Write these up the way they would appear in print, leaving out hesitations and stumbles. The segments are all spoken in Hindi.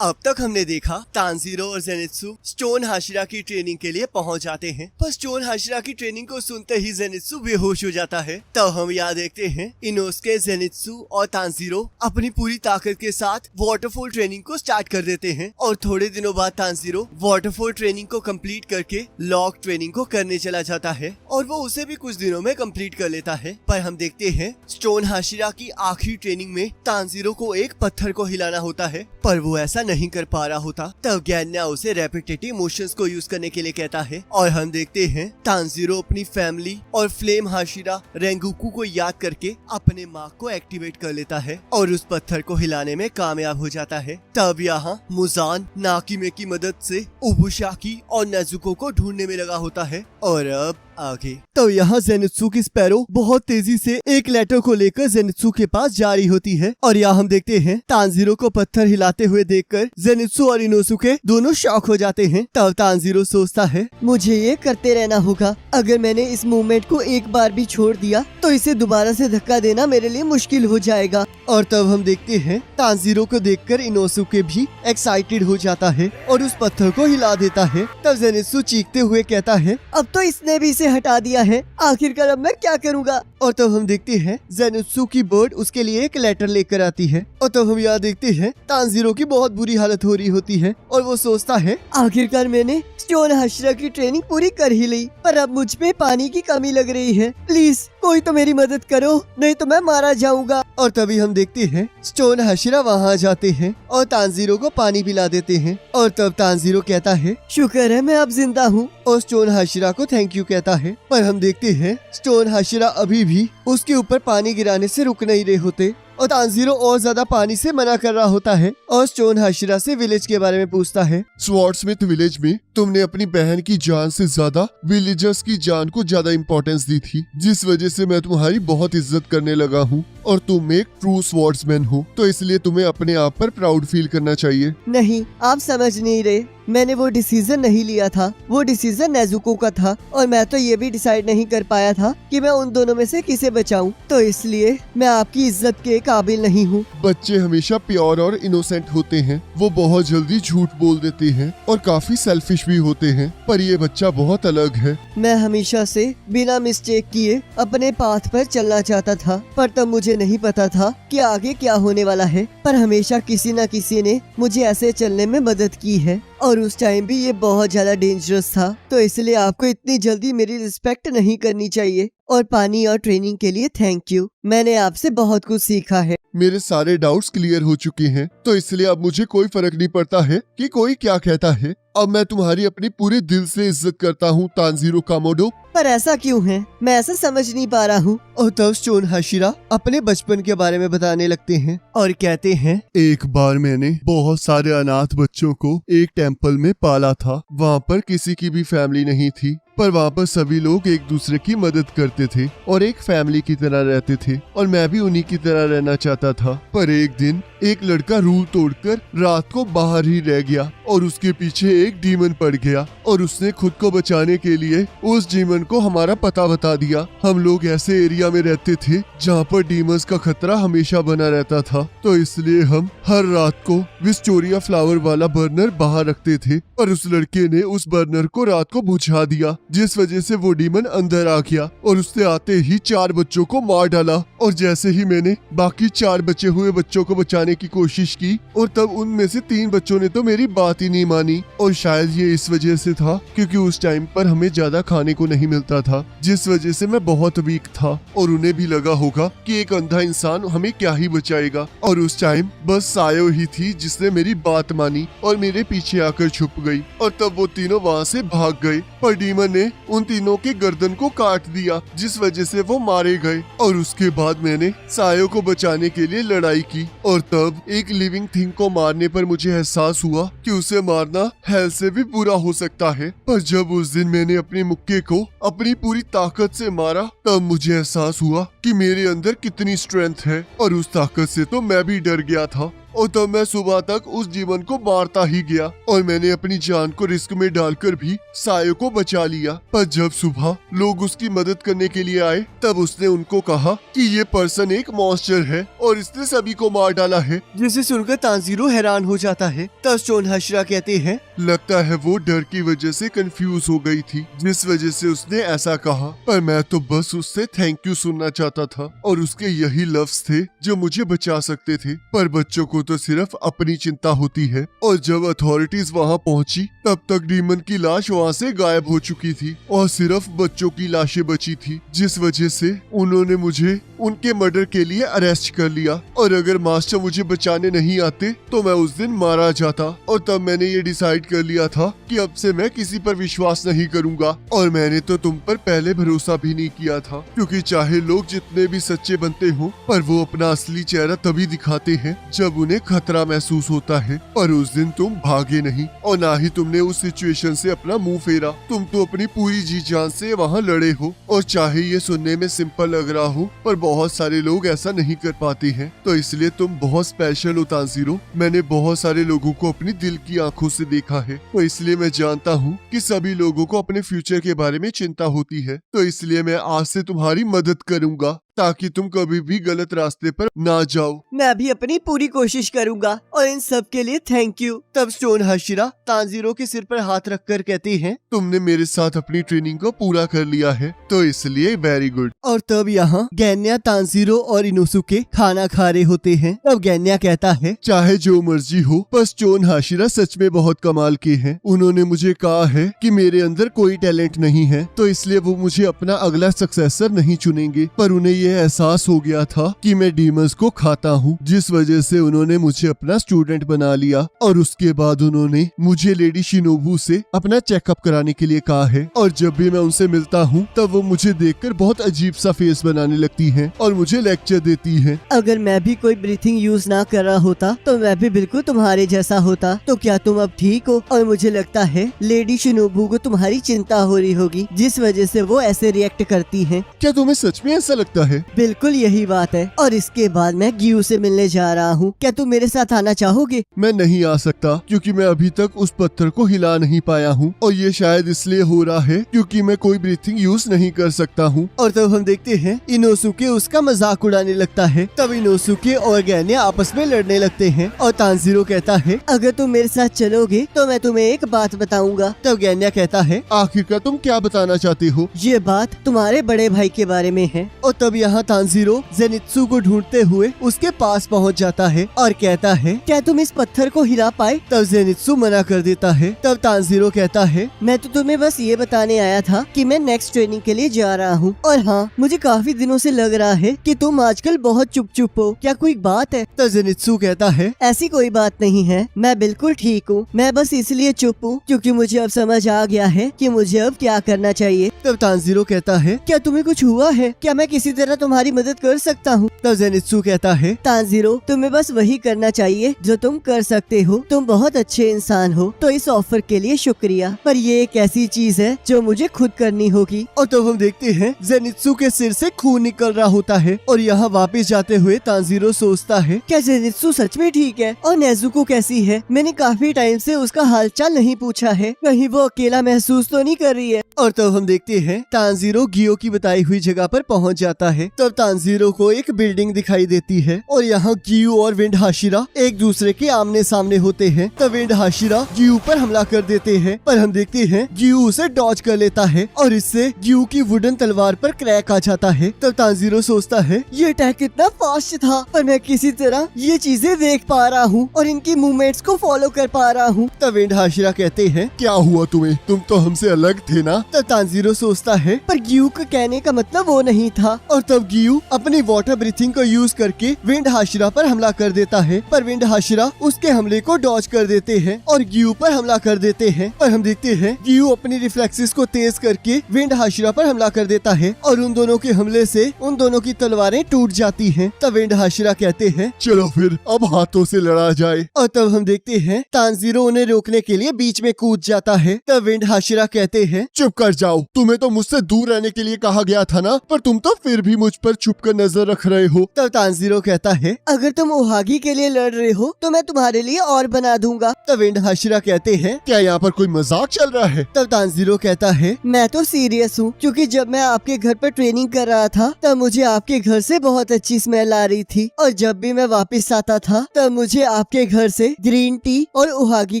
अब तक हमने देखा तानजीरो और जेनित्सु स्टोन हाशिरा की ट्रेनिंग के लिए पहुंच जाते हैं, पर स्टोन हाशिरा की ट्रेनिंग को सुनते ही जेनित्सु बेहोश हो जाता है। तब हम यहाँ देखते हैं इनोस्के, जेनित्सु और तानजीरो अपनी पूरी ताकत के साथ वाटरफॉल ट्रेनिंग को स्टार्ट कर देते हैं और थोड़े दिनों बाद तानजीरो वाटरफॉल ट्रेनिंग को कंप्लीट करके लॉक ट्रेनिंग को करने चला जाता है और वो उसे भी कुछ दिनों में कंप्लीट कर लेता है। पर हम देखते हैं स्टोन हाशिरा की आखिरी ट्रेनिंग में तानजीरो को एक पत्थर को हिलाना होता है, पर वो ऐसा नहीं कर पा रहा होता। तब ज्ञान्या उसे रेपिटेटिव मोशंस को यूज करने के लिए कहता है और हम देखते हैं तानजीरो अपनी फैमिली और फ्लेम हाशिरा रेंगुकू को याद करके अपने मार्क को एक्टिवेट कर लेता है और उस पत्थर को हिलाने में कामयाब हो जाता है। तब यहाँ मुजान नाकिमे की मदद से उबुशाकी और नेजुको को ढूंढने में लगा होता है। और अब आगे तो यहाँ जेनित्सु की स्पैरो बहुत तेजी से एक लेटर को लेकर जेनित्सु के पास जा रही होती है और यहाँ हम देखते हैं तानजीरो को पत्थर हिलाते हुए देखकर जेनित्सु और इनोसुके दोनों शॉक हो जाते हैं। तब तानजीरो सोचता है मुझे ये करते रहना होगा, अगर मैंने इस मूवमेंट को एक बार भी छोड़ दिया तो इसे दोबारा से धक्का देना मेरे लिए मुश्किल हो जाएगा। और तब हम देखते हैं तानजीरो को देखकर इनोसुके भी एक्साइटेड हो जाता है और उस पत्थर को हिला देता है। तब जेनित्सु चीखते हुए कहता है अब तो इसने भी इसे हटा दिया है, आखिरकार अब मैं क्या करूँगा। और तब हम देखते हैं जेनित्सु की बर्ड उसके लिए एक लेटर लेकर आती है और तब हम यहाँ देखते हैं तानजीरो की बहुत बुरी हालत हो रही होती है और वो सोचता है आखिरकार मैंने स्टोन हाशिरा की ट्रेनिंग पूरी कर ही ली, पर अब मुझ में पानी की कमी लग रही है, प्लीज कोई तो मेरी मदद करो नहीं तो मैं मारा जाऊंगा। और तभी हम देखते हैं स्टोन हाशिरा वहाँ जाते हैं और तानजीरो को पानी पिला देते हैं और तब तानजीरो कहता है शुक्र है मैं अब जिंदा हूँ और स्टोन हाशिरा को थैंक यू कहता है। पर हम देखते हैं स्टोन हाशिरा अभी भी उसके ऊपर पानी गिराने से रुक नहीं रहे होते और तानजीरो और ज्यादा पानी से मना कर रहा होता है और स्टोन हाशिरा से विलेज के बारे में पूछता है। स्वॉर्डस्मिथ विलेज में तुमने अपनी बहन की जान से ज्यादा विलेजर्स की जान को ज्यादा इम्पोर्टेंस दी थी, जिस वजह से मैं तुम्हारी बहुत इज्जत करने लगा हूँ और तुम एक ट्रू स्वॉर्ड्समैन हो, तो इसलिए तुम्हें अपने आप पर प्राउड फील करना चाहिए। नहीं, आप समझ नहीं रहे, मैंने वो डिसीजन नहीं लिया था, वो डिसीजन नेजुको का था और मैं तो ये भी डिसाइड नहीं कर पाया था कि मैं उन दोनों में से किसे बचाऊं, तो इसलिए मैं आपकी इज्जत के काबिल नहीं हूँ। बच्चे हमेशा प्योर और इनोसेंट होते हैं, वो बहुत जल्दी झूठ बोल देते हैं और काफी सेल्फिश भी होते हैं, पर ये बच्चा बहुत अलग है। मैं हमेशा से बिना मिस्टेक किए अपने पाथ पर चलना चाहता था, पर तब मुझे नहीं पता था कि आगे क्या होने वाला है, पर हमेशा किसी न किसी ने मुझे ऐसे चलने में मदद की है और उस टाइम भी ये बहुत ज्यादा डेंजरस था, तो इसलिए आपको इतनी जल्दी मेरी रिस्पेक्ट नहीं करनी चाहिए और पानी और ट्रेनिंग के लिए थैंक यू, मैंने आपसे बहुत कुछ सीखा है। मेरे सारे डाउट्स क्लियर हो चुके हैं, तो इसलिए अब मुझे कोई फर्क नहीं पड़ता है कि कोई क्या कहता है। अब मैं तुम्हारी अपनी पूरे दिल से इज्जत करता हूँ तानजीरो कामोडो। पर ऐसा क्यों है, मैं ऐसा समझ नहीं पा रहा हूँ। और तब स्टोन हाशिरा अपने बचपन के बारे में बताने लगते हैं और कहते हैं एक बार मैंने बहुत सारे अनाथ बच्चों को एक टेम्पल में पाला था। वहाँ पर किसी की भी फैमिली नहीं थी, पर वहाँ पर सभी लोग एक दूसरे की मदद करते थे और एक फैमिली की तरह रहते थे और मैं भी उन्हीं की तरह रहना चाहता था। पर एक दिन एक लड़का रूल तोड़कर रात को बाहर ही रह गया और उसके पीछे एक डीमन पड़ गया और उसने खुद को बचाने के लिए उस डीमन को हमारा पता बता दिया। हम लोग ऐसे एरिया में रहते थे जहाँ पर डीमंस का खतरा हमेशा बना रहता था, तो इसलिए हम हर रात को विस्टोरिया फ्लावर वाला बर्नर बाहर रखते थे और उस लड़के ने उस बर्नर को रात को बुझा दिया, जिस वजह से वो डीमन अंदर आ गया और उसने आते ही 4 बच्चों को मार डाला। और जैसे ही मैंने बाकी 4 बचे हुए बच्चों को बचाने की कोशिश की और तब उनमें से 3 बच्चों ने तो मेरी बात ही नहीं मानी, और शायद ये इस वजह से था क्योंकि उस टाइम पर हमें ज्यादा खाने को नहीं मिलता था, जिस वजह से मैं बहुत वीक था और उन्हें भी लगा होगा कि एक अंधा इंसान हमें क्या ही बचाएगा। और उस टाइम बस सायो ही थी जिसने मेरी बात मानी और मेरे पीछे आकर छुप गई और तब वो तीनों वहाँ से भाग गए, पर डीमन ने उन तीनों के गर्दन को काट दिया, जिस वजह से वो मारे गए। और उसके बाद मैंने सायो को बचाने के लिए लड़ाई की और तब एक लिविंग थिंग को मारने पर मुझे एहसास हुआ कि उसे मारना हेल से भी बुरा हो सकता है। पर जब उस दिन मैंने अपनी मुक्के को अपनी पूरी ताकत से मारा, तब मुझे एहसास हुआ कि कि मेरे अंदर कितनी स्ट्रेंथ है, और उस ताकत से तो मैं भी डर गया था। और तब मैं सुबह तक उस जीवन को मारता ही गया और मैंने अपनी जान को रिस्क में डालकर भी सायो को बचा लिया। पर जब सुबह लोग उसकी मदद करने के लिए आए तब उसने उनको कहा कि ये पर्सन एक मॉन्स्टर है और इसने सभी को मार डाला है। जिसे सुनकर तांजीरो हैरान हो जाता है। तब स्टोन हाशिरा कहते हैं, लगता है वो डर की वजह से कंफ्यूज हो गई थी, जिस वजह से उसने ऐसा कहा। पर मैं तो बस उससे थैंक यू सुनना चाहता था और उसके यही लफ्ज थे जो मुझे बचा सकते थे। पर बच्चों को तो सिर्फ अपनी चिंता होती है। और जब अथॉरिटीज वहाँ पहुँची तब तक डीमन की लाश वहाँ से गायब हो चुकी थी और सिर्फ बच्चों की लाशें बची थी, जिस वजह से उन्होंने मुझे उनके मर्डर के लिए अरेस्ट कर लिया। और अगर मास्टर मुझे बचाने नहीं आते तो मैं उस दिन मारा जाता। और तब मैंने ये डिसाइड कर लिया था कि अब से मैं किसी पर विश्वास नहीं करूंगा। और मैंने तो तुम पर पहले भरोसा भी नहीं किया था, क्योंकि चाहे लोग जितने भी सच्चे बनते हो पर वो अपना असली चेहरा तभी दिखाते हैं जब उन्हें खतरा महसूस होता है। पर उस दिन तुम भागे नहीं और ना ही तुमने उस सिचुएशन से अपना मुंह फेरा। तुम तो अपनी पूरी जी जान से वहाँ लड़े हो। और चाहे ये सुनने में सिंपल लग रहा हो पर बहुत सारे लोग ऐसा नहीं कर पाते हैं, तो इसलिए तुम बहुत स्पेशल हो तांजीरो। मैंने बहुत सारे लोगों को अपनी दिल की आंखों से देखा है, तो इसलिए मैं जानता हूँ कि सभी लोगों को अपने फ्यूचर के बारे में चिंता होती है। तो इसलिए मैं आज से तुम्हारी मदद करूंगा ताकि तुम कभी भी गलत रास्ते पर ना जाओ। मैं भी अपनी पूरी कोशिश करूंगा और इन सब के लिए थैंक यू। तब स्टोन हाशिरा तांजीरो के सिर पर हाथ रखकर कहती हैं, तुमने मेरे साथ अपनी ट्रेनिंग को पूरा कर लिया है, तो इसलिए वेरी गुड। और तब यहाँ गैन्या, तांजीरो और इनोसुके खाना खा रहे होते हैं। तब गैन्या कहता है, चाहे जो मर्जी हो, बस स्टोन हाशिरा सच में बहुत कमाल के हैं। उन्होंने मुझे कहा है कि मेरे अंदर कोई टैलेंट नहीं है, तो इसलिए वो मुझे अपना अगला सक्सेसर नहीं चुनेंगे। पर उन्हें ये एहसास हो गया था कि मैं डीमंस को खाता हूँ, जिस वजह से उन्होंने मुझे अपना स्टूडेंट बना लिया। और उसके बाद उन्होंने मुझे लेडी शिनोबू से अपना चेकअप कराने के लिए कहा है। और जब भी मैं उनसे मिलता हूँ तब वो मुझे देखकर बहुत अजीब सा फेस बनाने लगती हैं और मुझे लेक्चर देती हैं। अगर मैं भी कोई ब्रीथिंग यूज ना कर रहा होता तो मैं भी बिल्कुल तुम्हारे जैसा होता। तो क्या तुम अब ठीक हो? और मुझे लगता है लेडी शिनोबू को तुम्हारी चिंता हो रही होगी, जिस वजह से वो ऐसे रिएक्ट करती हैं। क्या तुम्हें सच में ऐसा लगता है? बिल्कुल यही बात है। और इसके बाद मैं गियू से मिलने जा रहा हूँ। क्या तुम मेरे साथ आना चाहोगे? मैं नहीं आ सकता क्योंकि मैं अभी तक उस पत्थर को हिला नहीं पाया हूँ, और ये शायद इसलिए हो रहा है क्योंकि मैं कोई ब्रीथिंग यूज नहीं कर सकता हूँ। और तब हम देखते हैं इनोसुके उसका मजाक उड़ाने लगता है। तब इनोसुके और गैन्या आपस में लड़ने लगते हैं और तांजीरो कहता है, अगर तुम मेरे साथ चलोगे तो मैं तुम्हें एक बात बताऊंगा। तब गैन्या कहता है, आखिरकार तुम क्या बताना चाहते हो? ये बात तुम्हारे बड़े भाई के बारे में है। और तब यहाँ तांजीरो जेनित्सु को ढूंढते हुए उसके पास पहुँच जाता है और कहता है, क्या तुम इस पत्थर को हिला पाए? तब जेनित्सु मना कर देता है। तब तांजीरो कहता है, मैं तो तुम्हें बस ये बताने आया था कि मैं नेक्स्ट ट्रेनिंग के लिए जा रहा हूँ। और हाँ, मुझे काफी दिनों से लग रहा है कि तुम आजकल बहुत चुप हो। क्या कोई बात है? तब जेनित्सु कहता है, ऐसी कोई बात नहीं है, मैं बिल्कुल ठीक हूँ। मैं बस इसलिए चुप हूँ क्योंकि मुझे अब समझ आ गया है कि मुझे अब क्या करना चाहिए। तब तांजीरो कहता है, क्या तुम्हें कुछ हुआ है? क्या मैं किसी तरह तुम्हारी मदद कर सकता हूँ? तब जेनित्सु कहता है, तांजीरो तुम्हें बस वही करना चाहिए जो तुम कर सकते हो। तुम बहुत अच्छे इंसान हो, तो इस ऑफर के लिए शुक्रिया, पर ये एक ऐसी चीज है जो मुझे खुद करनी होगी। और तब हम देखते हैं जेनित्सु के सिर से खून निकल रहा होता है। और यहाँ वापस जाते हुए तांजीरो सोचता है, क्या जेनित्सु सच में ठीक है? और नेजुको कैसी है? मैंने काफी टाइम से उसका हालचाल नहीं पूछा है, कहीं वो अकेला महसूस तो नहीं कर रही है? और तब हम देखते हैं तांजीरो गियो की बताई हुई जगह पर पहुंच जाता है। तब तांजीरो को एक बिल्डिंग दिखाई देती है और यहाँ गियो और विंड हाशिरा एक दूसरे के आमने सामने होते हैं। तब विंड हाशिरा गियो पर हमला कर देते हैं, पर हम देखते हैं गियो उसे डॉज कर लेता है और इससे गियो की वुडन तलवार पर क्रैक आ जाता है। तब तांजीरो सोचता है, ये अटैक कितना फास्ट था, पर मैं किसी तरह ये चीजें देख पा रहा हूँ और इनकी मूवमेंट्स को फॉलो कर पा रहा हूँ। तब विंड हाशिरा कहते हैं, क्या हुआ तुम्हें? तुम तो हमसे अलग थे ना? तब तांजीरो सोचता है, पर गियू का कहने का मतलब वो नहीं था। और तब गियू अपनी वाटर ब्रीथिंग को यूज करके विंड हाशिरा पर हमला कर देता है, पर विंड हाशिरा उसके हमले को डॉज कर देते हैं और गियू पर हमला कर देते हैं। पर हम देखते हैं गियू अपनी रिफ्लेक्सेस को तेज करके विंड हाशिरा पर हमला कर देता है और उन दोनों के हमले से उन दोनों की तलवारें टूट जाती हैं। तब विंड हाशिरा कहते हैं, चलो फिर अब हाथों से लड़ा जाए। और तब हम देखते हैं तांजीरो उन्हें रोकने के लिए बीच में कूद जाता है। तब विंड हाशिरा कहते हैं, चुप कर जाओ, तुम्हें तो मुझसे दूर रहने के लिए कहा गया था ना, पर तुम तो फिर भी मुझ पर छुपकर नजर रख रहे हो? तब तानजीरो कहता है, अगर तुम ओहागी के लिए लड़ रहे हो तो मैं तुम्हारे लिए और बना दूंगा। तब विंड हाशिरा कहते हैं, क्या यहाँ पर कोई मजाक चल रहा है? तब तानजीरो कहता है, मैं तो सीरियस हूँ, क्योंकि जब मैं आपके घर पर ट्रेनिंग कर रहा था तब मुझे आपके घर से बहुत अच्छी स्मेल आ रही थी, और जब भी मैं वापस आता था तब मुझे आपके घर से ग्रीन टी और ओहागी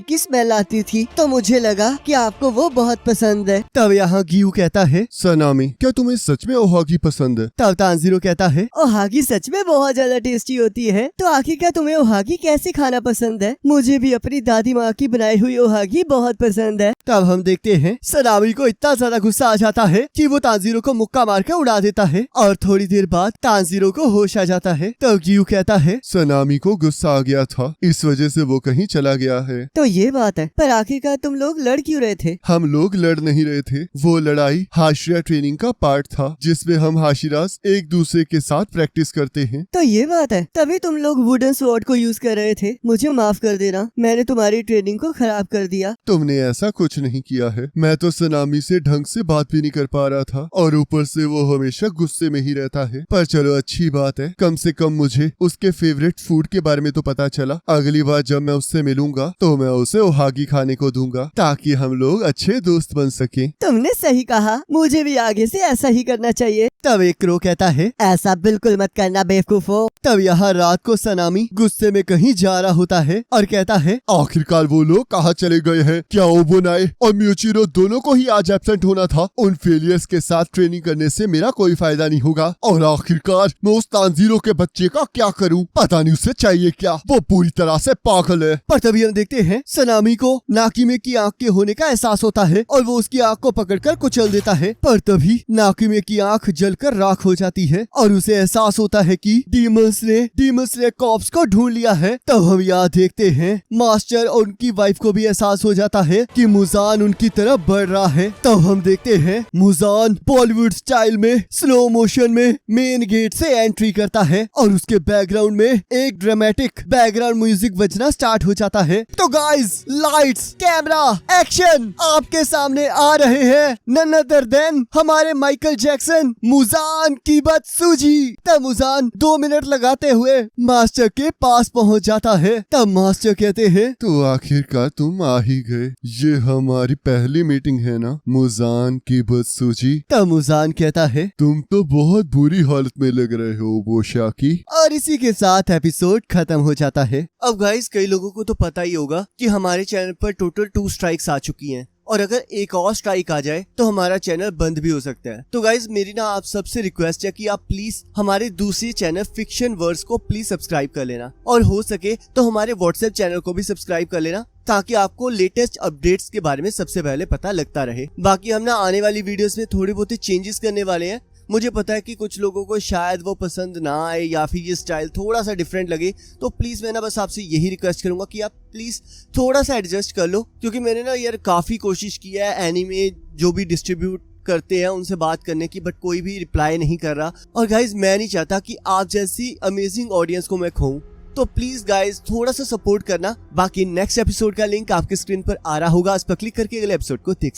की स्मेल आती थी, तो मुझे लगा कि आपको वो बहुत पसंद है। तब यहाँ गियू कहता है, सनामी, क्या तुम्हें सच में ओहागी पसंद है? तब तानजीरो कहता है, ओहागी सच में बहुत ज्यादा टेस्टी होती है, तो आखिर क्या तुम्हें ओहागी कैसे खाना पसंद है? मुझे भी अपनी दादी माँ की बनाई हुई ओहागी बहुत पसंद है। तब हम देखते हैं सनामी को इतना ज्यादा गुस्सा आ जाता है कि वो तानजीरो को मुक्का मार कर उड़ा देता है, और थोड़ी देर बाद तानजीरो को होश आ जाता है। तब गियू कहता है, सनामी को गुस्सा आ गया था, इस वजह से वो कहीं चला गया है। तो ये बात है, पर आखिरकार तुम लोग लड़ क्यों रहे थे? हम लोग लड़ नहीं रहे थे, वो लड़ाई हाशिरा ट्रेनिंग का पार्ट था, जिसमें हम हाशिरास एक दूसरे के साथ प्रैक्टिस करते हैं। तो ये बात है, तभी तुम लोग वुडन स्वॉर्ड को यूज कर रहे थे। मुझे माफ कर देना, मैंने तुम्हारी ट्रेनिंग को खराब कर दिया। तुमने ऐसा कुछ नहीं किया है, मैं तो सनामी से ढंग से बात भी नहीं कर पा रहा था, और ऊपर से वो हमेशा गुस्से में ही रहता है। पर चलो अच्छी बात है, कम से कम मुझे उसके फेवरेट फूड के बारे में तो पता चला। अगली बार जब मैं उससे मिलूंगा तो मैं उसे ओहागी खाने को दूंगा, ताकि हम लोग अच्छे दोस्त बन सकें। तुमने सही कहा, मुझे भी आगे से ऐसा ही करना चाहिए। तब एक क्रो कहता है, ऐसा बिल्कुल मत करना बेवकूफो। तब यहाँ रात को सनामी गुस्से में कहीं जा रहा होता है और कहता है, आखिरकार वो लोग कहाँ चले गए हैं? क्या ओबोनाई और म्यूचिरो दोनों को ही आज एब्सेंट होना था? उन फेलियर्स के साथ ट्रेनिंग करने से मेरा कोई फायदा नहीं होगा, और आखिरकार मैं उस तानजीरो के बच्चे का क्या करूं? पता नहीं उसे चाहिए क्या, वो पूरी तरह से पागल है। पर तभी हम देखते हैं सनामी को नाकिमे की आंख के होने का एहसास होता है, और वो उसकी आंख को पकड़कर कुचल देता है। पर तभी नाकिमे की आंख जलकर राख हो जाती है, और उसे एहसास होता है कि डीमंस ने कॉप्स को ढूंढ लिया है। तब हम यहाँ देखते हैं मास्टर और उनकी वाइफ को भी एहसास हो जाता है कि मुजान उनकी तरफ बढ़ रहा है। तब हम देखते हैं मुजान बॉलीवुड स्टाइल में स्लो मोशन में मेन गेट से एंट्री करता है, और उसके बैकग्राउंड में एक ड्रामेटिक बैकग्राउंड म्यूजिक बजना स्टार्ट हो जाता है। तो गाइस, लाइट्स, कैमरा, एक्शन, आपके सामने आ रहे हैं नन अदर देन हमारे माइकल जैक्सन, मुजान की बदसूजी। तब मुजान 2 मिनट लगाते हुए मास्टर के पास पहुंच जाता है। तब मास्टर कहते हैं, तो आखिरकार तुम आ ही गए, ये हमारी पहली मीटिंग है ना मुजान की बदसूजी? तब मुजान कहता है, तुम तो बहुत बुरी हालत में लग रहे हो बोशाकी। और इसी के साथ एपिसोड खत्म हो जाता है। अब गाइस, कई लोगों को तो पता ही होगा कि हमारे चैनल पर टोटल 2 स्ट्राइक्स आ चुकी हैं, और अगर एक और स्ट्राइक आ जाए तो हमारा चैनल बंद भी हो सकता है। तो गाइज, मेरी ना आप सबसे रिक्वेस्ट है कि आप प्लीज हमारे दूसरी चैनल फिक्शन वर्ड्स को प्लीज सब्सक्राइब कर लेना, और हो सके तो हमारे व्हाट्सएप चैनल को भी सब्सक्राइब कर लेना, ताकि आपको लेटेस्ट अपडेट्स के बारे में सबसे पहले पता लगता रहे। बाकी हम ना आने वाली वीडियोस में थोड़ी बहुत चेंजेस करने वाले हैं। मुझे पता है कि कुछ लोगों को शायद वो पसंद ना आए, या फिर ये स्टाइल थोड़ा सा डिफरेंट लगे, तो प्लीज़ मैं ना बस आपसे यही रिक्वेस्ट करूंगा कि आप प्लीज़ थोड़ा सा एडजस्ट कर लो, क्योंकि मैंने ना यार काफ़ी कोशिश की है एनीमे जो भी डिस्ट्रीब्यूट करते हैं उनसे बात करने की, बट कोई भी रिप्लाई नहीं कर रहा। और गाइज, मैं नहीं चाहता कि आप जैसी अमेजिंग ऑडियंस को मैं खोऊं, तो प्लीज गाइज थोड़ा सा सपोर्ट करना। बाकी नेक्स्ट एपिसोड का लिंक आपके स्क्रीन पर आ रहा होगा, उस पर क्लिक करके अगले एपिसोड को देख सकते हैं।